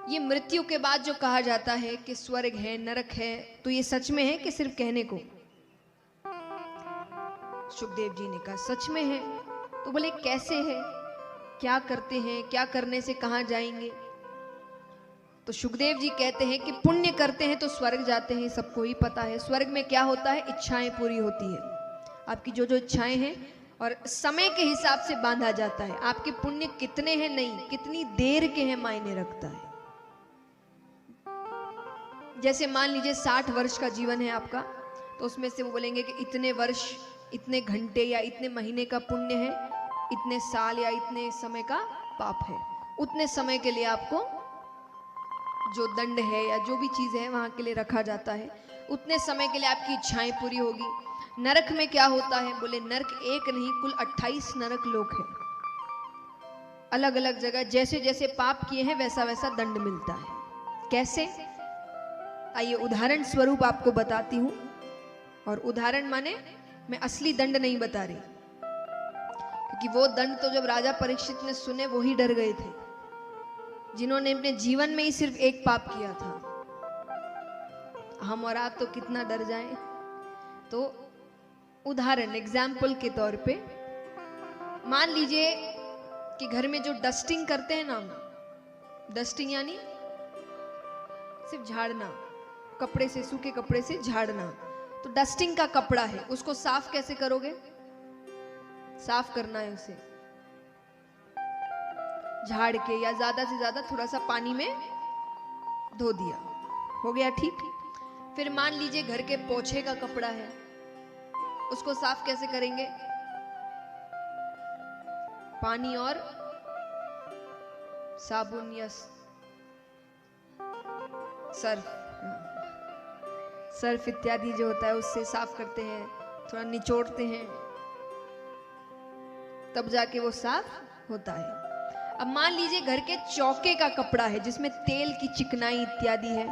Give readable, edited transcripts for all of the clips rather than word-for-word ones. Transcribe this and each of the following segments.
ये मृत्यु के बाद जो कहा जाता है कि स्वर्ग है नरक है, तो ये सच में है कि सिर्फ कहने को? सुखदेव जी ने कहा सच में है। तो बोले कैसे है, क्या करते हैं, क्या करने से कहां जाएंगे? तो सुखदेव जी कहते हैं कि पुण्य करते हैं तो स्वर्ग जाते हैं, सबको ही पता है। स्वर्ग में क्या होता है, इच्छाएं पूरी होती है, आपकी जो जो इच्छाएं हैं, और समय के हिसाब से बांधा जाता है। आपके पुण्य कितने हैं नहीं, कितनी देर के हैं मायने रखता है। जैसे मान लीजिए 60 वर्ष का जीवन है आपका, तो उसमें से वो बोलेंगे कि इतने वर्ष, इतने घंटे या इतने महीने का पुण्य है, इतने साल या इतने समय का पाप है। उतने समय के लिए आपको जो दंड है या जो भी चीज है वहां के लिए रखा जाता है। उतने समय के लिए आपकी इच्छाएं पूरी होगी। नरक में क्या होता है, बोले नरक एक नहीं, कुल 28 नरक लोक है, अलग अलग जगह। जैसे जैसे पाप किए हैं वैसा वैसा दंड मिलता है। कैसे, आइए उदाहरण स्वरूप आपको बताती हूं। और उदाहरण माने मैं असली दंड नहीं बता रही, क्योंकि वो दंड तो जब राजा परीक्षित ने सुने वो ही डर गए थे, जिन्होंने अपने जीवन में ही सिर्फ एक पाप किया था। हम और आप तो कितना डर जाएं। तो उदाहरण, एग्जाम्पल के तौर पे मान लीजिए कि घर में जो डस्टिंग करते हैं ना, डस्टिंग यानी सिर्फ झाड़ना, कपड़े से, सूखे कपड़े से झाड़ना। तो डस्टिंग का कपड़ा है, उसको साफ कैसे करोगे? साफ करना है उसे झाड़ के, या ज्यादा से ज्यादा थोड़ा सा पानी में धो दिया, हो गया ठीक। फिर मान लीजिए घर के पोछे का कपड़ा है, उसको साफ कैसे करेंगे? पानी और साबुन या सर्फ इत्यादि जो होता है उससे साफ करते हैं, थोड़ा निचोड़ते हैं, तब जाके वो साफ होता है। अब मान लीजिए घर के चौके का कपड़ा है जिसमें तेल की चिकनाई इत्यादि है,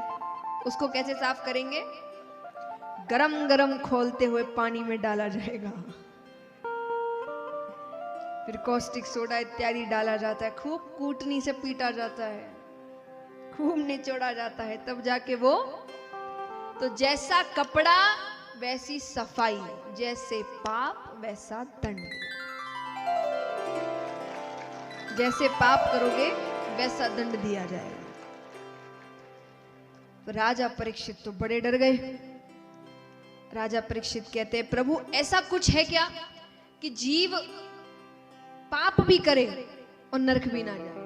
उसको कैसे साफ करेंगे? गरम गरम खोलते हुए पानी में डाला जाएगा, फिर कॉस्टिक सोडा इत्यादि डाला जाता है, खूब कूटनी से पीटा जाता है, खूब निचोड़ा जाता है, तब जाके वो। तो जैसा कपड़ा वैसी सफाई, जैसे पाप वैसा दंड। जैसे पाप करोगे वैसा दंड दिया जाएगा। तो राजा परीक्षित तो बड़े डर गए। राजा परीक्षित कहते हैं, प्रभु ऐसा कुछ है क्या कि जीव पाप भी करे और नरक भी ना जाए?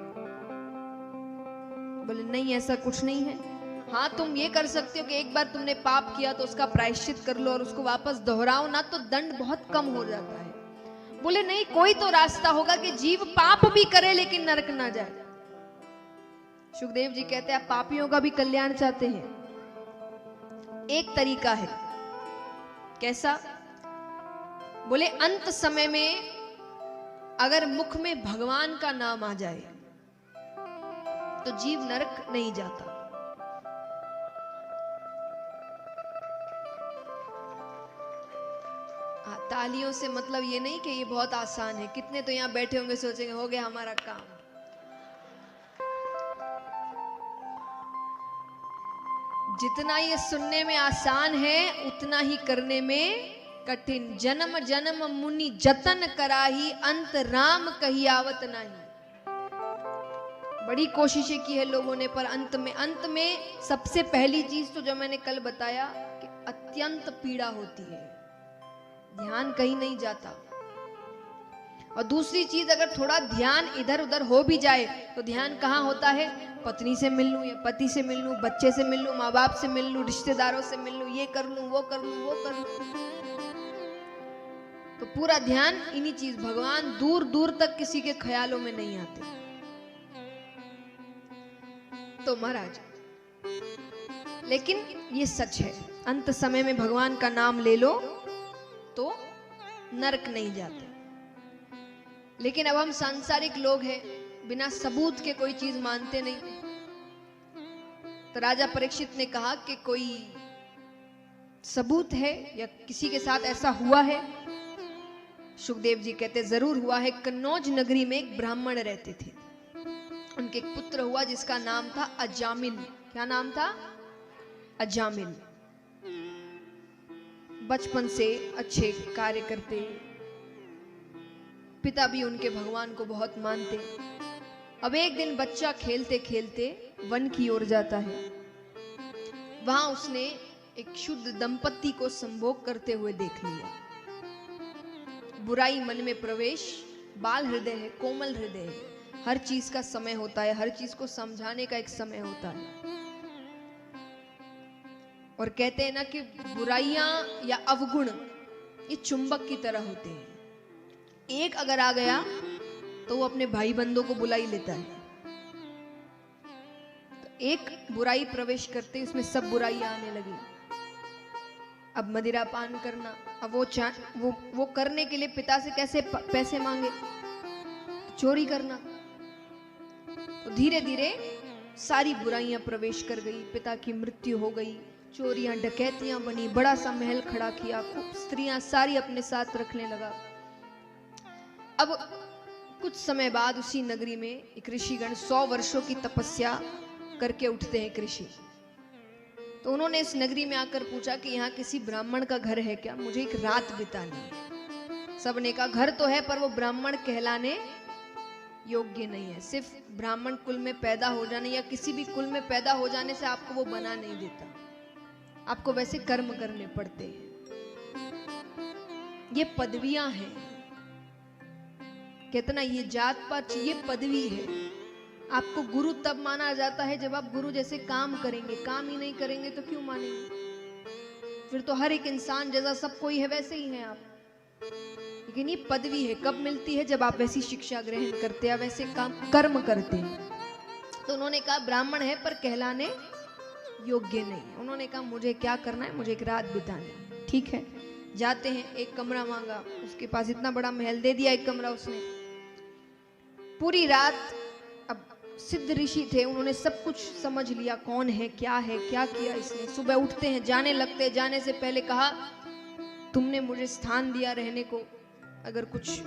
बोले नहीं, ऐसा कुछ नहीं है। हाँ, तुम ये कर सकते हो कि एक बार तुमने पाप किया तो उसका प्रायश्चित कर लो और उसको वापस दोहराओ ना, तो दंड बहुत कम हो जाता है। बोले नहीं, कोई तो रास्ता होगा कि जीव पाप भी करे लेकिन नरक ना जाए। सुखदेव जी कहते हैं, आप पापियों का भी कल्याण चाहते हैं? एक तरीका है। कैसा? बोले अंत समय में अगर मुख में भगवान का नाम आ जाए तो जीव नरक नहीं जाता। तालियों से मतलब ये नहीं कि ये बहुत आसान है। कितने तो यहां बैठे होंगे सोचेंगे हो गया हमारा काम। जितना ये सुनने में आसान है उतना ही करने में कठिन। जन्म जन्म मुनि जतन कराही, अंत राम कही आवत नहीं। बड़ी कोशिशें की है लोगों ने, पर अंत में सबसे पहली चीज तो जो मैंने कल बताया कि अत्यंत पीड़ा होती है, ध्यान कहीं नहीं जाता। और दूसरी चीज, अगर थोड़ा ध्यान इधर उधर हो भी जाए तो ध्यान कहाँ होता है? पत्नी से मिल लूं या पति से मिल लूं, बच्चे से मिल लूं, माँ बाप से मिल लूं, रिश्तेदारों से मिल लूं, ये कर लूं, वो कर लूं, वो कर लूं। तो पूरा ध्यान इन्हीं चीज, भगवान दूर दूर तक किसी के ख्यालों में नहीं आते। तो महाराज, लेकिन ये सच है, अंत समय में भगवान का नाम ले लो तो नरक नहीं जाते। लेकिन अब हम सांसारिक लोग हैं, बिना सबूत के कोई चीज मानते नहीं। तो राजा परीक्षित ने कहा कि कोई सबूत है या किसी के साथ ऐसा हुआ है? सुखदेव जी कहते जरूर हुआ है। कन्नौज नगरी में एक ब्राह्मण रहते थे, उनके एक पुत्र हुआ जिसका नाम था अजामिल। क्या नाम था? अजामिल। बचपन से अच्छे कार्य करते, पिता भी उनके भगवान को बहुत मानते। अब एक दिन बच्चा खेलते खेलते वन की ओर जाता है। वहां उसने एक शुद्ध दंपति को संभोग करते हुए देख लिया। बुराई मन में प्रवेश, बाल हृदय है, कोमल हृदय है, हर चीज का समय होता है, हर चीज को समझाने का एक समय होता है। और कहते हैं ना कि बुराइयां या अवगुण ये चुंबक की तरह होते हैं। एक अगर आ गया तो वो अपने भाई बंधों को बुला ही लेता है। तो एक बुराई प्रवेश करते उसमें सब बुराइयां आने लगी। अब मदिरा पान करना, अब वो करने के लिए पिता से कैसे पैसे मांगे? चोरी करना। तो धीरे धीरे सारी बुराइयां प्रवेश कर गई। पिता की मृत्यु हो गई, चोरियां डकैतियां बनी, बड़ा सा महल खड़ा किया, खूब स्त्रियां सारी अपने साथ रखने लगा। अब कुछ समय बाद उसी नगरी में एक ऋषिगण 100 वर्षों की तपस्या करके उठते हैं, ऋषि। तो उन्होंने इस नगरी में आकर पूछा कि यहाँ किसी ब्राह्मण का घर है क्या? मुझे एक रात बितानी है। सबने कहा घर तो है पर वो ब्राह्मण कहलाने योग्य नहीं है। सिर्फ ब्राह्मण कुल में पैदा हो जाने या किसी भी कुल में पैदा हो जाने से आपको वो बना नहीं देता, आपको वैसे कर्म करने पड़ते हैं। ये पदवियां हैं। कितना ये जात पात, ये पदवी है। आपको गुरु तब माना जाता है जब आप गुरु जैसे काम करेंगे। काम ही नहीं करेंगे तो क्यों मानेंगे? फिर तो हर एक इंसान जैसा सब कोई है वैसे ही है आप। लेकिन ये पदवी है, कब मिलती है? जब आप वैसी शिक्षा ग्रहण करते हैं, वैसे काम कर्म करते हैं। तो उन्होंने कहा ब्राह्मण है पर कहलाने योग्य नहीं। उन्होंने कहा मुझे क्या करना है? मुझे एक रात बितानी है। ठीक है, जाते हैं। एक कमरा मांगा, उसके पास इतना बड़ा महल दे दिया एक कमरा उसने। पूरी रात, अब सिद्ध ऋषि थे, उन्होंने सब कुछ समझ लिया, कौन है, क्या किया इसने। सुबह उठते हैं, जाने लगते। जाने से पहले कहा तुमने मुझे स्थान दिया रहने को, अगर कुछ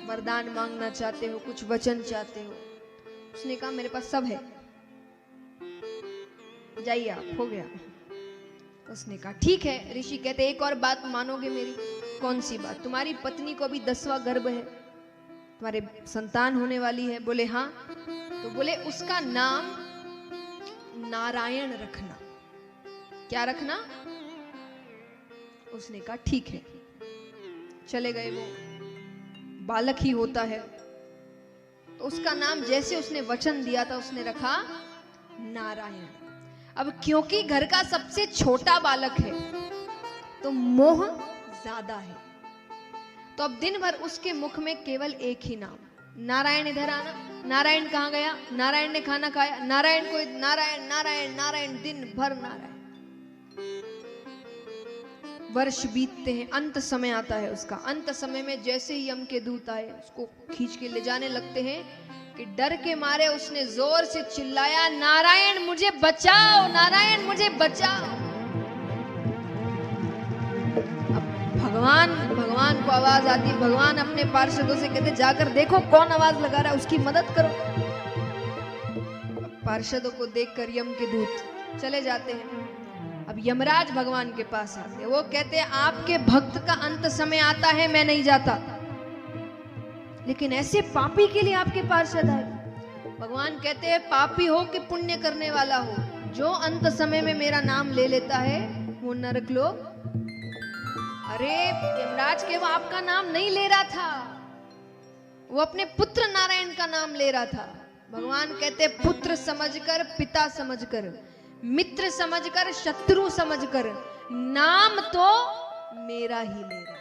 वरदान मांगना चाहते हो, कुछ वचन चाहते हो। उसने कहा मेरे पास सब है, जाइए आप, हो गया। उसने कहा ठीक है। ऋषि कहते एक और बात मानोगे मेरी? कौन सी बात? तुम्हारी पत्नी को अभी 10वां गर्भ है, तुम्हारे संतान होने वाली है। बोले हाँ। तो बोले उसका नाम नारायण रखना। क्या रखना? उसने कहा ठीक है। चले गए। वो बालक ही होता है तो उसका नाम जैसे उसने वचन दिया था उसने रखा नारायण। अब क्योंकि घर का सबसे छोटा बालक है तो मोह ज्यादा है, तो अब दिन भर उसके मुख में केवल एक ही नाम, नारायण। इधर आना, नारायण कहाँ गया? नारायण ने खाना खाया, नारायण को नारायण नारायण नारायण, दिन भर नारायण। वर्ष बीतते हैं, अंत समय आता है उसका। अंत समय में जैसे ही यम के दूत आए उसको खींच के ले जाने लगते हैं कि डर के मारे उसने जोर से चिल्लाया नारायण मुझे बचाओ, नारायण मुझे बचाओ। भगवान को आवाज आती। भगवान अपने पार्षदों से कहते जाकर देखो कौन आवाज लगा रहा है, उसकी मदद करो। पार्षदों को देखकर यम के दूत चले जाते हैं। अब यमराज भगवान के पास आते हैं। वो कहते हैं आपके भक्त का अंत समय आता है, मैं नहीं जाता, लेकिन ऐसे पापी के लिए आपके पार्षद आए। भगवान कहते हैं पापी हो कि पुण्य करने वाला हो, जो अंत समय में मेरा नाम ले लेता है वो नरक लोग। अरे यमराज के वो आपका नाम नहीं ले रहा था, वो अपने पुत्र नारायण का नाम ले रहा था। भगवान कहते पुत्र समझकर, पिता समझकर, मित्र समझकर, शत्रु समझकर, नाम तो मेरा ही ले रहा।